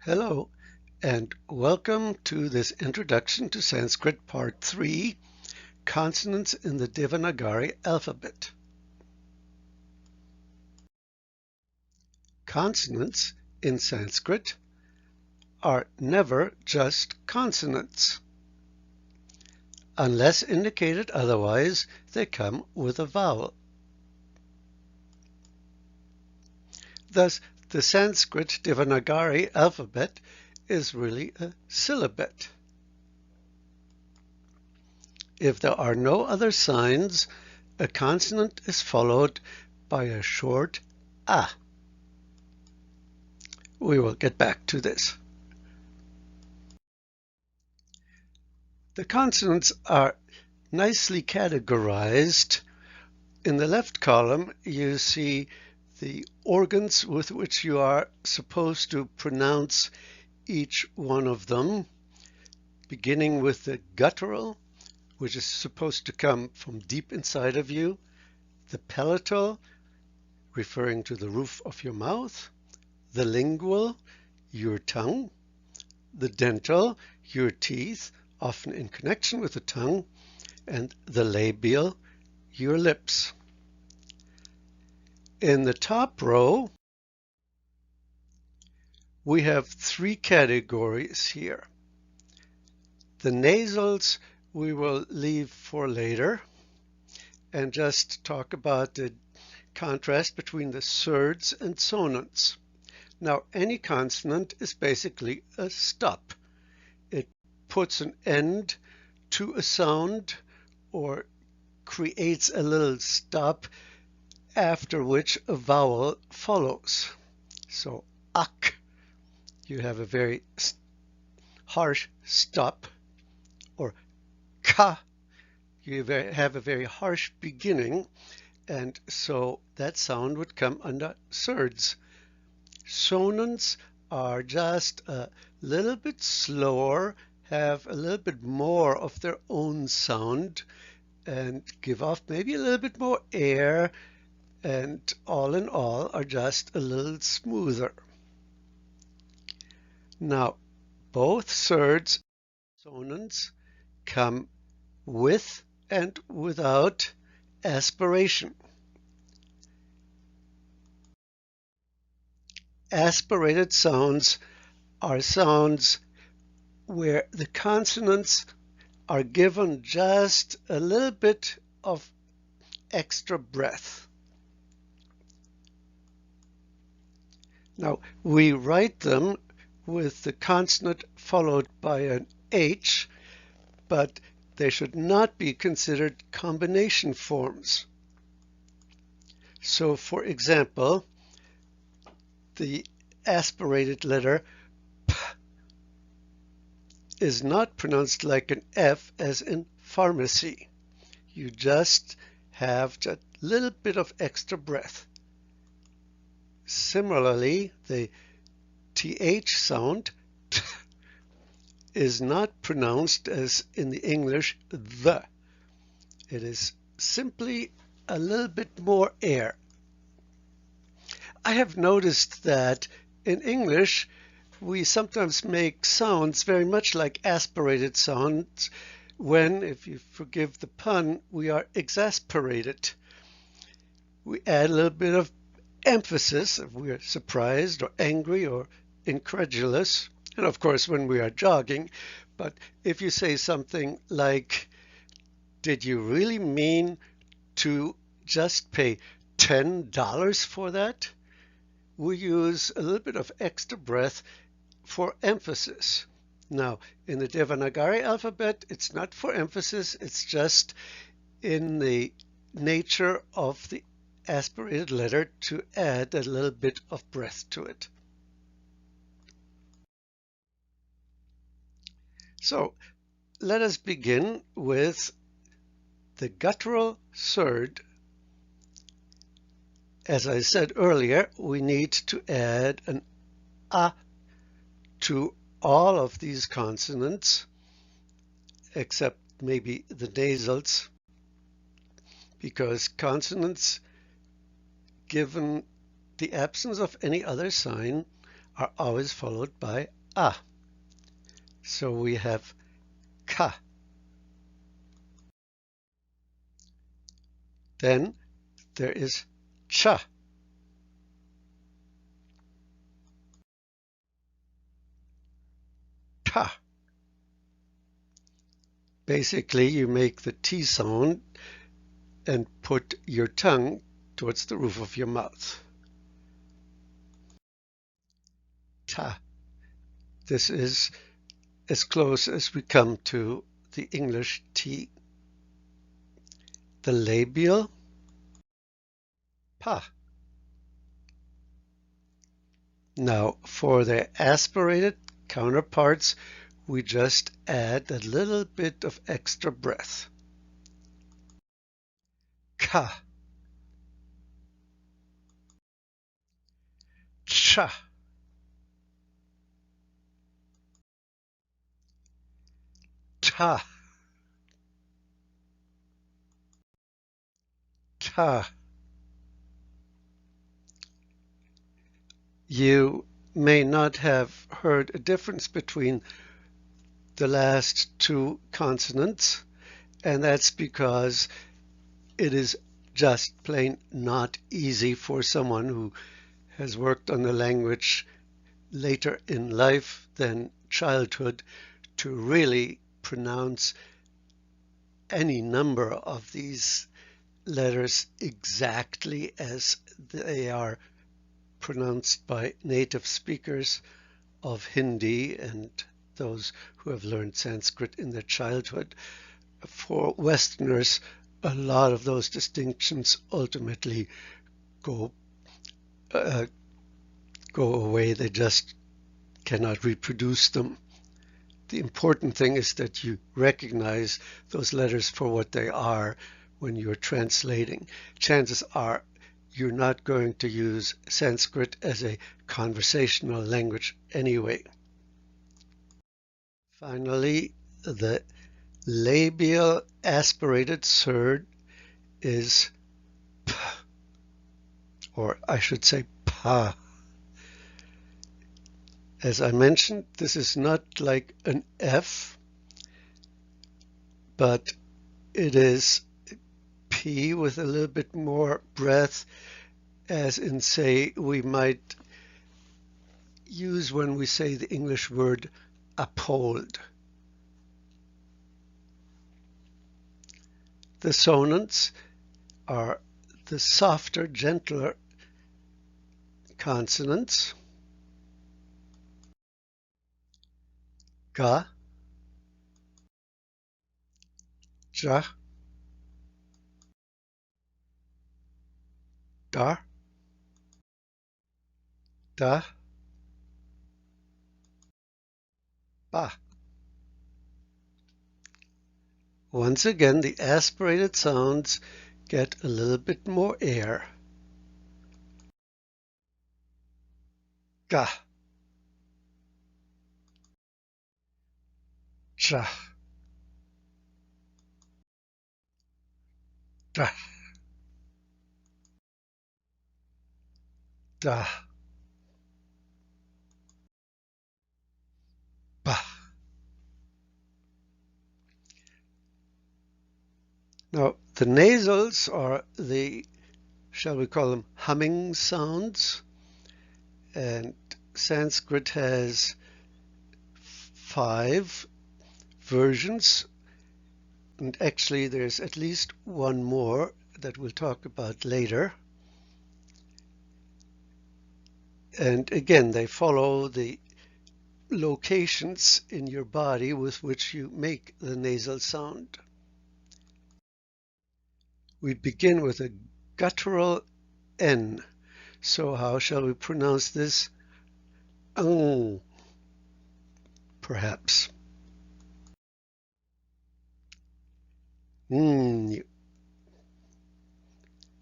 Hello, and welcome to this Introduction to Sanskrit Part 3, Consonants in the Devanagari Alphabet. Consonants in Sanskrit are never just consonants. Unless indicated otherwise, they come with a vowel. Thus, the Sanskrit Devanagari alphabet is really a syllabet. If there are no other signs, a consonant is followed by a short a. We will get back to this. The consonants are nicely categorized. In the left column, you see the organs with which you are supposed to pronounce each one of them, beginning with the guttural, which is supposed to come from deep inside of you, the palatal, referring to the roof of your mouth, the lingual, your tongue, the dental, your teeth, often in connection with the tongue, and the labial, your lips. In the top row, we have three categories here. The nasals we will leave for later and just talk about the contrast between the surds and sonants. Now, any consonant is basically a stop. It puts an end to a sound or creates a little stop after which a vowel follows. So, ak, you have a very harsh stop, or ka, you have a very harsh beginning, and so that sound would come under surds. Sonants are just a little bit slower, have a little bit more of their own sound, and give off maybe a little bit more air, and all in all are just a little smoother. Now, both surds and sonants come with and without aspiration. Aspirated sounds are sounds where the consonants are given just a little bit of extra breath. Now, we write them with the consonant followed by an H, but they should not be considered combination forms. So, for example, the aspirated letter P is not pronounced like an F as in pharmacy. You just have a little bit of extra breath. Similarly, the TH sound is not pronounced as in the English the. It is simply a little bit more air. I have noticed that in English we sometimes make sounds very much like aspirated sounds when, if you forgive the pun, we are exasperated. We add a little bit of emphasis if we are surprised or angry or incredulous, and of course when we are jogging. But if you say something like, "Did you really mean to just pay $10 for that?" we use a little bit of extra breath for emphasis. Now, in the Devanagari alphabet, it's not for emphasis, it's just in the nature of the aspirated letter to add a little bit of breath to it. So, let us begin with the guttural surd. As I said earlier, we need to add an a to all of these consonants, except maybe the nasals, because consonants, given the absence of any other sign, are always followed by a. So we have ka. Then there is cha. Ta. Basically, you make the T sound and put your tongue towards the roof of your mouth. Ta. This is as close as we come to the English T. The labial pa. Now, for the aspirated counterparts, we just add a little bit of extra breath. Ka. Cha. Ta. Ta. You may not have heard a difference between the last two consonants, and that's because it is just plain not easy for someone who has worked on the language later in life than childhood to really pronounce any number of these letters exactly as they are pronounced by native speakers of Hindi and those who have learned Sanskrit in their childhood. For Westerners, a lot of those distinctions ultimately go uh, go away. They just cannot reproduce them. The important thing is that you recognize those letters for what they are when you're translating. Chances are you're not going to use Sanskrit as a conversational language anyway. Finally, the labial aspirated third is p, or I should say pa. As I mentioned, this is not like an F, but it is P with a little bit more breath, as in, say, we might use when we say the English word uphold. The sonants are the softer, gentler consonants. Ga, ja, da, da, ba. Once again, the aspirated sounds get a little bit more air. Ga, ja, da, da, ba. Now, the nasals are the, shall we call them, humming sounds. And Sanskrit has 5 versions. And actually, there's at least one more that we'll talk about later. And again, they follow the locations in your body with which you make the nasal sound. We begin with a guttural N. So how shall we pronounce this? Perhaps.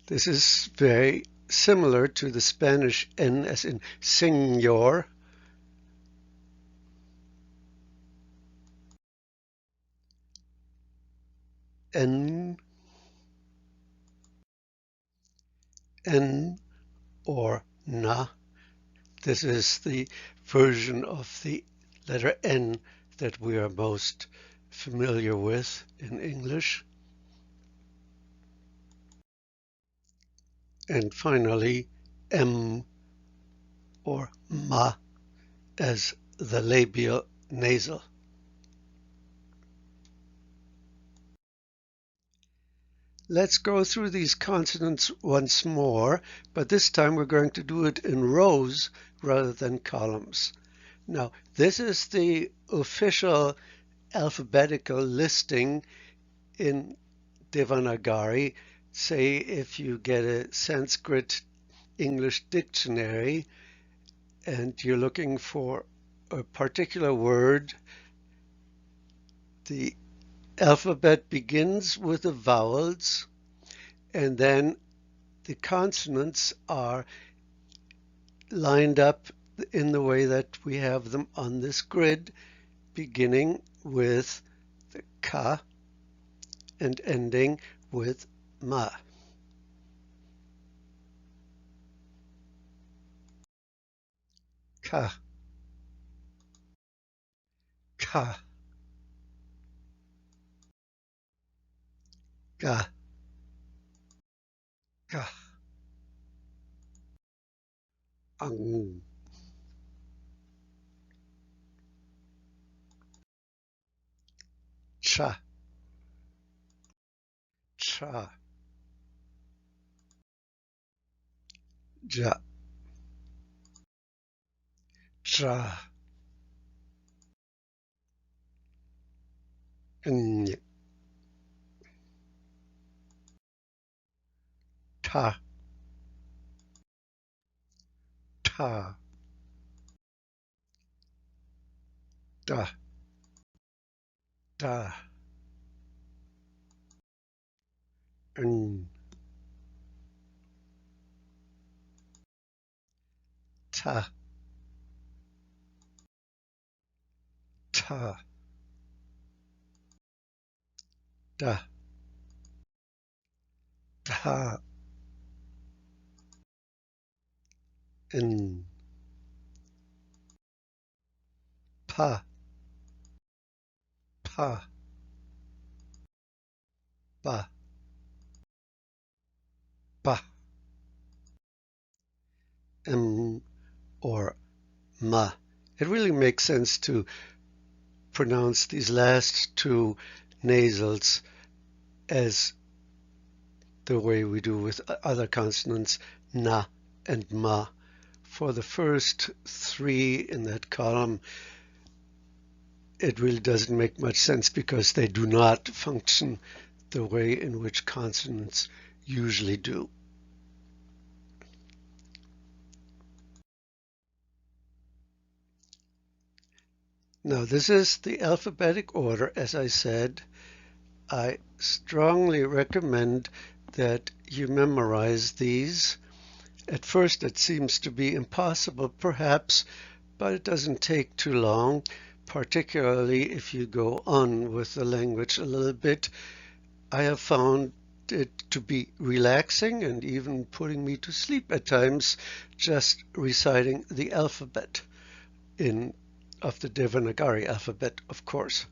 This is very similar to the Spanish N as in señor. N, N, or na. This is the version of the letter N that we are most familiar with in English. And finally, M or Ma as the labial nasal. Let's go through these consonants once more, but this time we're going to do it in rows rather than columns. Now, this is the official alphabetical listing in Devanagari. Say if you get a Sanskrit English dictionary and you're looking for a particular word, the alphabet begins with the vowels, and then the consonants are lined up in the way that we have them on this grid, beginning with the ka and ending with ma. Ka, ka, ga, ga, ang, cha, cha, ja, cha, ny, ta, ta, da, da, n, ta, ta, da, da, n, pa, pa, ba, ba, m, or ma. It really makes sense to pronounce these last two nasals as the way we do with other consonants, na and ma. For the first three in that column, it really doesn't make much sense because they do not function the way in which consonants usually do. Now, this is the alphabetic order, as I said. I strongly recommend that you memorize these. At first, it seems to be impossible, perhaps, but it doesn't take too long, particularly if you go on with the language a little bit. I have found it to be relaxing and even putting me to sleep at times, just reciting the alphabet of the Devanagari alphabet, of course.